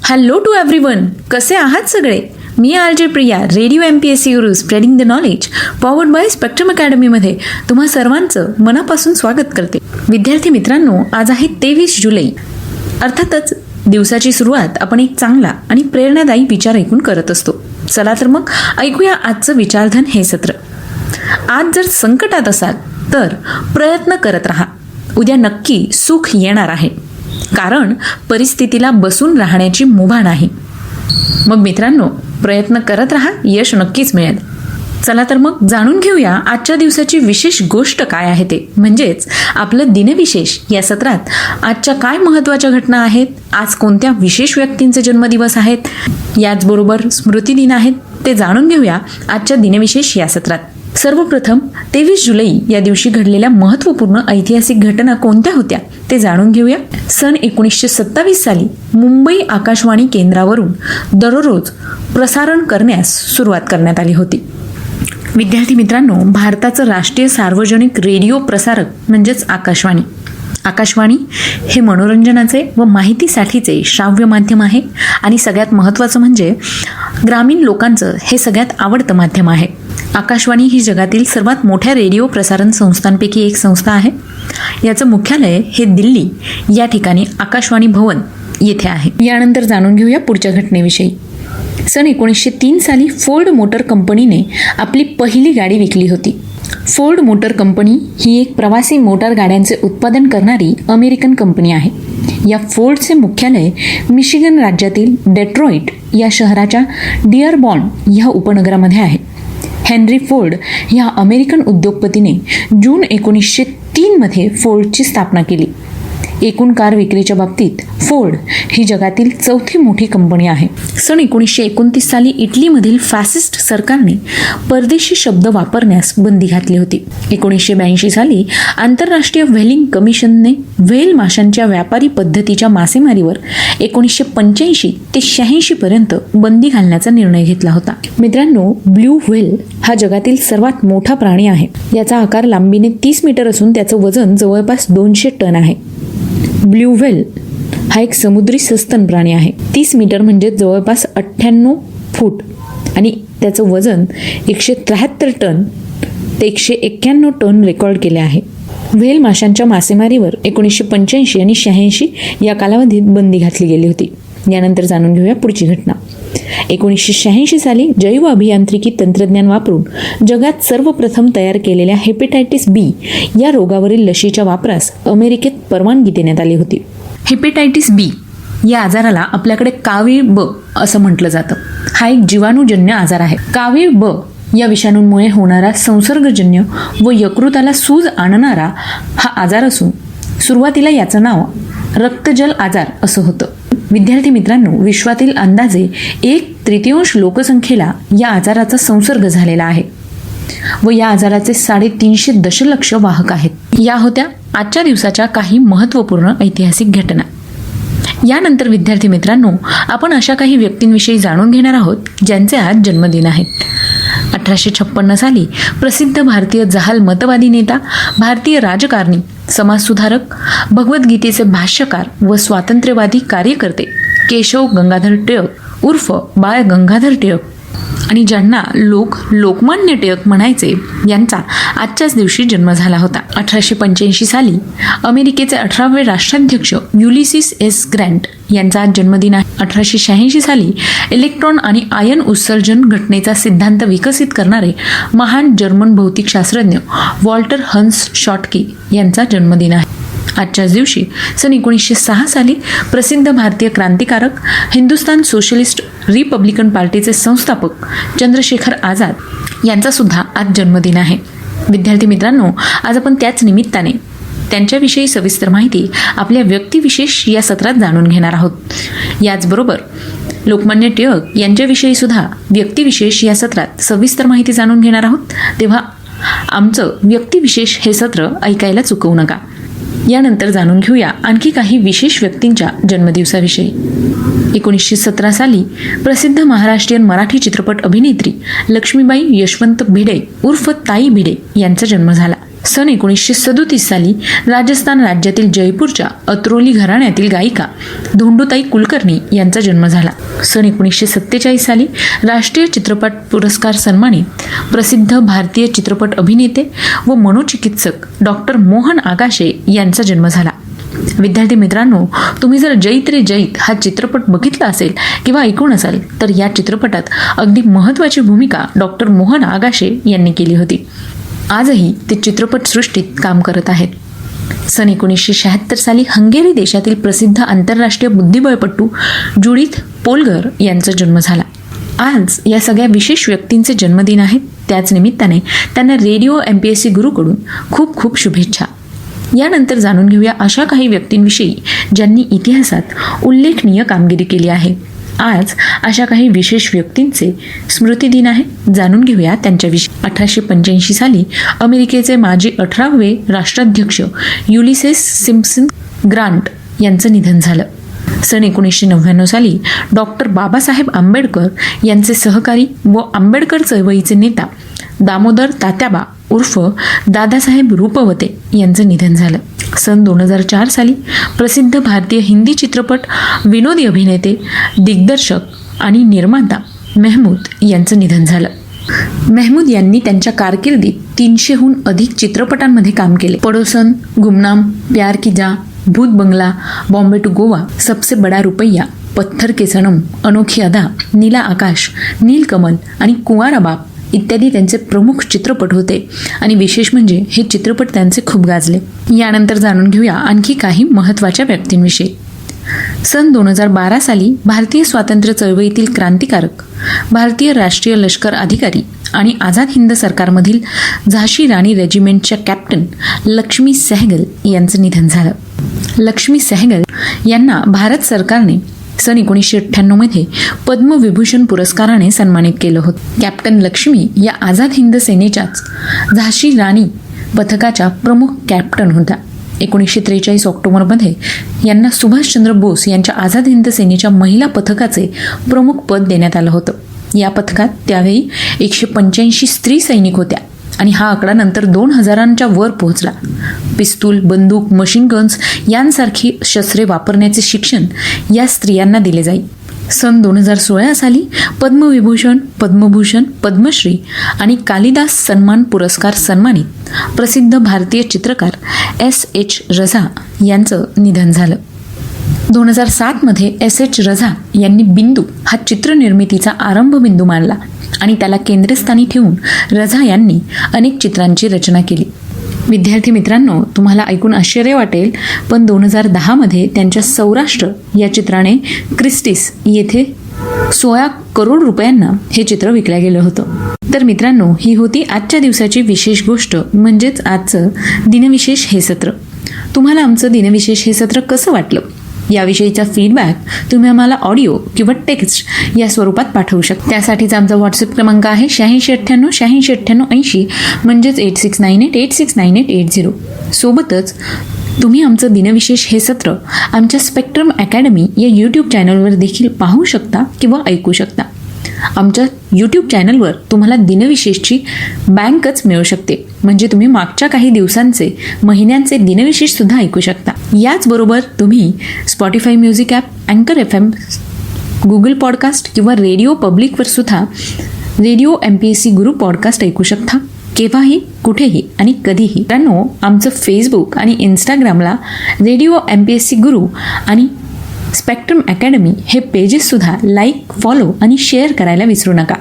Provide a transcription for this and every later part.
Hello to everyone, कसे आहात सगळे? मी RJ. Priya, radio MPSC Guru spreading the knowledge powered by Spectrum अकॅडमीमध्ये तुम्हा सर्वांचं मनापासून स्वागत करते. विद्यार्थी मित्रांनो, आज आहे 23 जुलै. अर्थातच दिवसाची सुरुवात आपण एक चांगला आणि प्रेरणादायी विचार ऐकून करत असतो. चला तर मग ऐकूया आजचं विचारधन हे सत्र. आज जर संकटात असाल तर प्रयत्न करत राहा. उद्या नक्की सुख येणार आहे, कारण परिस्थितीला बसून राहण्याची मुभा नाही. मग मित्रांनो, प्रयत्न करत राहा, यश नक्कीच मिळेल. चला तर मग जाणून घेऊया आजच्या दिवसाची विशेष गोष्ट काय आहे ते, म्हणजेच आपलं दिनविशेष. या सत्रात आजच्या काय महत्त्वाच्या घटना आहेत, आज कोणत्या विशेष व्यक्तींचे जन्मदिवस आहेत, याचबरोबर स्मृतिदिन आहेत, ते जाणून घेऊया आजच्या दिनविशेष या सत्रात. सर्वप्रथम 23 जुलै या दिवशी घडलेल्या महत्त्वपूर्ण ऐतिहासिक घटना कोणत्या होत्या ते जाणून घेऊया. सन 1927 साली मुंबई आकाशवाणी केंद्रावरून दररोज प्रसारण करण्यास सुरुवात करण्यात आली होती. विद्यार्थी मित्रांनो, भारताचं राष्ट्रीय सार्वजनिक रेडिओ प्रसारक म्हणजेच आकाशवाणी. आकाशवाणी हे मनोरंजनाचे व माहितीसाठीचे श्राव्य माध्यम आहे आणि सगळ्यात महत्त्वाचं म्हणजे ग्रामीण लोकांचं हे सगळ्यात आवडतं माध्यम आहे. आकाशवाणी ही जगातील सर्वात मोठ्या रेडिओ प्रसारण संस्थांपैकी एक संस्था आहे. याचं मुख्यालय हे दिल्ली या ठिकाणी आकाशवाणी भवन येथे आहे. यानंतर जाणून घेऊया पुढच्या घटनेविषयी. सन 1903 साली फोर्ड मोटर कंपनीने आपली पहिली गाडी विकली होती. फोर्ड मोटर कंपनी ही एक प्रवासी मोटार गाड्यांचे उत्पादन करणारी अमेरिकन कंपनी आहे. या फोर्डचे मुख्यालय मिशिगन राज्यातील डेट्रॉईट या शहराच्या डिअरबॉर्न या उपनगरामध्ये आहे. हेनरी फोर्ड ह्या अमेरिकन उद्योगपतीने जून 1903 मध्ये फोर्डची स्थापना केली. एकूण कार विक्रीच्या बाबतीत फोर्ड ही जगातील चौथी मोठी कंपनी आहे. सन 1929 साली इटलीमधील फॅसिस्ट सरकारने परदेशी शब्द वापरण्यास बंदी घातली होती. 1982 साली आंतरराष्ट्रीय व्हेलिंग कमिशनने व्हेल माशांच्या व्यापारी पद्धतीच्या मासेमारीवर 1985 ते 86 पर्यंत बंदी घालण्याचा निर्णय घेतला होता. मित्रांनो, ब्ल्यू व्हेल हा जगातील सर्वात मोठा प्राणी आहे. याचा आकार लांबीने 30 मीटर असून त्याचं वजन जवळपास 200 टन आहे. ब्ल्यू व्हेल हा एक समुद्री सस्तन प्राणी आहे. 30 मीटर म्हणजे जवळपास 98 फूट आणि त्याचं वजन 173 टन ते 191 टन रेकॉर्ड केले आहे. व्हेल माशांच्या मासेमारीवर 1985 आणि 86 या कालावधीत बंदी घातली गेली होती. यानंतर जाणून घेऊया पुढची घटना. 1986 साली जैव अभियांत्रिकी तंत्रज्ञान वापरून जगात सर्वप्रथम तयार केलेल्या हेपेटायटिस बी या रोगावरील लशीच्या वापरास अमेरिकेत परवानगी देण्यात आली होती. हेपेटायटिस बी या आजाराला आपल्याकडे कावीळ ब असं म्हटलं जातं. हा एक जीवाणूजन्य आजार आहे. कावीळ ब या विषाणूंमुळे होणारा संसर्गजन्य व यकृताला सूज आणणारा हा आजार असून सुरुवातीला याचं नाव रक्तजल आजार असं होतं. विद्यार्थी मित्रांनो, विश्वातील अंदाजे 1/3 लोकसंख्येला या आजाराचा संसर्ग झालेला आहे व या आजाराचे 350 दशलक्ष वाहक आहेत. या होत्या आजच्या दिवसाच्या काही महत्त्वपूर्ण ऐतिहासिक घटना. यानंतर विद्यार्थी मित्रांनो, आपण अशा काही व्यक्तींविषयी जाणून घेणार आहोत ज्यांचे आज जन्मदिन आहेत. 1856 साली प्रसिद्ध भारतीय जहाल मतवादी नेता, भारतीय राजकारणी, समाजसुधारक, भगवद्गीतेचे भाष्यकार व स्वातंत्र्यवादी कार्यकर्ते केशव गंगाधर टिळक उर्फ बाळ गंगाधर टिळक आणि ज्यांना लोक लोकमान्य टिळक म्हणायचे, यांचा आजच्याच दिवशी जन्म झाला होता. 1885 साली अमेरिकेचे 18वे राष्ट्राध्यक्ष युलिसिस एस ग्रँट यांचा आज जन्मदिन आहे. 1886 साली इलेक्ट्रॉन आणि आयन उत्सर्जन घटनेचा सिद्धांत विकसित करणारे महान जर्मन भौतिकशास्त्रज्ञ वॉल्टर हन्स शॉटकी यांचा जन्मदिन आहे. आजच्याच दिवशी सन 1906 साली प्रसिद्ध भारतीय क्रांतिकारक, हिंदुस्थान सोशलिस्ट रिपब्लिकन पार्टीचे संस्थापक चंद्रशेखर आझाद यांचा सुद्धा आज जन्मदिन आहे. विद्यार्थी मित्रांनो, आज आपण त्याच निमित्ताने त्यांच्याविषयी सविस्तर माहिती आपल्या व्यक्तिविशेष या सत्रात जाणून घेणार आहोत. याचबरोबर लोकमान्य टिळक यांच्याविषयी सुद्धा व्यक्तिविशेष या सत्रात सविस्तर माहिती जाणून घेणार आहोत. तेव्हा आमचं व्यक्तिविशेष हे सत्र ऐकायला चुकवू नका. यानंतर जाणून घेऊया आणखी काही विशेष व्यक्तींच्या जन्मदिवसाविषयी. 1917 साली प्रसिद्ध महाराष्ट्रीयन मराठी चित्रपट अभिनेत्री लक्ष्मीबाई यशवंत भिडे उर्फ ताई भिडे यांचा जन्म झाला. सन 1937 साली राजस्थान राज्यातील जयपूरच्या अत्रोली घराण्यातील गायिका धोंडूताई कुलकर्णी यांचा जन्म झाला. सन 1947 साली राष्ट्रीय चित्रपट पुरस्कार सन्मानित प्रसिद्ध भारतीय चित्रपट अभिनेते व मनोचिकित्सक डॉक्टर मोहन आगाशे यांचा जन्म झाला. विद्यार्थी मित्रांनो, तुम्ही जर जैत रे जैत हा चित्रपट बघितला असेल किंवा ऐकून असाल तर या चित्रपटात अगदी महत्त्वाची भूमिका डॉक्टर मोहन आगाशे यांनी केली होती. आजही ते चित्रपटसृष्टीत काम करत आहेत. सन 1976 साली हंगेरी देशातील प्रसिद्ध आंतरराष्ट्रीय बुद्धिबळपटू जुडिथ पोलगर यांचा जन्म झाला. आज या सगळ्या विशेष व्यक्तींचे जन्मदिन आहेत. त्याच निमित्ताने त्यांना रेडिओ MPSC गुरुकडून खूप खूप शुभेच्छा. यानंतर जाणून घेऊया अशा काही व्यक्तींविषयी ज्यांनी इतिहासात उल्लेखनीय कामगिरी केली आहे. आज अशा काही विशेष व्यक्तींचे स्मृतिदिन आहे. जाणून घेऊया त्यांच्याविषयी. 1885 साली अमेरिकेचे माजी 18वे राष्ट्राध्यक्ष युलिसेस सिम्प्सन ग्रांट यांचं निधन झालं. सन 1999 साली डॉक्टर बाबासाहेब आंबेडकर यांचे सहकारी व आंबेडकर चळवळीचे नेता दामोदर तात्याबा उर्फ दादासाहेब रुपवते यांचं निधन झालं. सन 2004 साली प्रसिद्ध भारतीय हिंदी चित्रपट विनोदी अभिनेते, दिग्दर्शक आणि निर्माता मेहमूद यांचं निधन झालं. मेहमूद यांनी त्यांच्या कारकिर्दीत 300हून अधिक चित्रपटांमध्ये काम केले. पडोसन, गुमनाम, प्यार की जा, भूत बंगला, बॉम्बे टू गोवा, सबसे बडा रुपैया, पत्थर के सनम, अनोखी अदा, नीला आकाश, नीलकमल आणि कुंवारा बाप इत्यादी त्यांचे प्रमुख चित्रपट होते आणि विशेष म्हणजे हे चित्रपट त्यांचे खूप गाजले. यानंतर जाणून घेऊया आणखी काही महत्त्वाच्या व्यक्तींविषयी. सन 2012 साली भारतीय स्वातंत्र्य चळवळीतील क्रांतिकारक, भारतीय राष्ट्रीय लष्कर अधिकारी आणि आझाद हिंद सरकारमधील झाशी राणी रेजिमेंटच्या कॅप्टन लक्ष्मी सहगल यांचं निधन झालं. लक्ष्मी सहगल यांना भारत सरकारने सन 1998 मध्ये पद्मविभूषण पुरस्काराने सन्मानित केलं होतं. कॅप्टन लक्ष्मी या आझाद हिंद सेनेच्याच झाशी राणी पथकाच्या प्रमुख कॅप्टन होत्या. 1943 ऑक्टोबरमध्ये यांना सुभाषचंद्र बोस यांच्या आझाद हिंद सेनेच्या महिला पथकाचे प्रमुख पद देण्यात आलं होतं. या पथकात त्यावेळी 185 स्त्री सैनिक होत्या आणि हा आकडा नंतर 2000च्या वर पोहोचला. पिस्तूल, बंदूक, मशीन गन्स यांसारखी शस्त्रे वापरण्याचे शिक्षण या स्त्रियांना दिले जाई. सन 2016 साली पद्मविभूषण, पद्मभूषण, पद्मश्री आणि कालिदास सन्मान पुरस्कार सन्मानित प्रसिद्ध भारतीय चित्रकार S.H. रझा यांचं निधन झालं. 2007 मध्ये S.H. रझा यांनी बिंदू हा चित्रनिर्मितीचा आरंभबिंदू मानला आणि त्याला केंद्रस्थानी ठेवून रझा यांनी अनेक चित्रांची रचना केली. विद्यार्थी मित्रांनो, तुम्हाला ऐकून आश्चर्य वाटेल पण 2010 मध्ये त्यांच्या सौराष्ट्र या चित्राने क्रिस्टीस येथे 16 करोड रुपयांना हे चित्र विकलं गेलं होतं. तर मित्रांनो, ही होती आजच्या दिवसाची विशेष गोष्ट, म्हणजेच आजचं दिनविशेष हे सत्र. तुम्हाला आमचं दिनविशेष हे सत्र कसं वाटलं याविषयीचा फीडबॅक तुम्ही आम्हाला ऑडिओ किंवा टेक्स्ट या स्वरूपात पाठवू शकता. त्यासाठीचा आमचा व्हॉट्सअप क्रमांक आहे 8698 म्हणजेच 8698869880. सोबतच तुम्ही आमचं दिनविशेष हे सत्र आमच्या स्पेक्ट्रम अकॅडमी या यूट्यूब चॅनलवर देखील पाहू शकता किंवा ऐकू शकता. आमच्या यूट्यूब चॅनलवर तुम्हाला दिनविशेषची बँकच मिळू शकते, म्हणजे तुम्ही मागच्या काही दिवसांचे, महिन्यांचे दिनविशेषसुद्धा ऐकू शकता. याचबरोबर तुम्ही स्पॉटिफाय म्युझिक ॲप, अँकर FM, गुगल पॉडकास्ट किंवा रेडिओ पब्लिकवर सुद्धा रेडिओ MPSC गुरु पॉडकास्ट ऐकू शकता, केव्हाही, कुठेही आणि कधीही. मित्रांनो, आमचं फेसबुक आणि इंस्टाग्रामला रेडिओ MPSC गुरु आणि स्पेक्ट्रम अकॅडमी हे पेजेससुद्धा लाईक, फॉलो आणि शेअर करायला विसरू नका.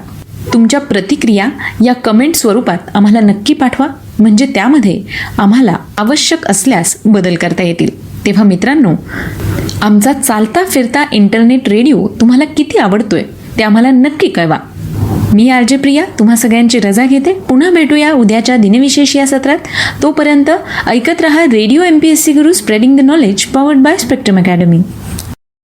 तुमच्या प्रतिक्रिया या कमेंट स्वरूपात आम्हाला नक्की पाठवा, म्हणजे त्यामध्ये आम्हाला आवश्यक असल्यास बदल करता येतील. तेव्हा मित्रांनो, आमचा चालता फिरता इंटरनेट रेडिओ तुम्हाला किती आवडतोय ते आम्हाला नक्की कळवा. मी RJ प्रिया तुम्हा सगळ्यांची रजा घेते. पुन्हा भेटूया उद्याच्या दिनविशेष या सत्रात. तोपर्यंत ऐकत रहा radio MPSC Guru, spreading the knowledge, powered by spectrum academy.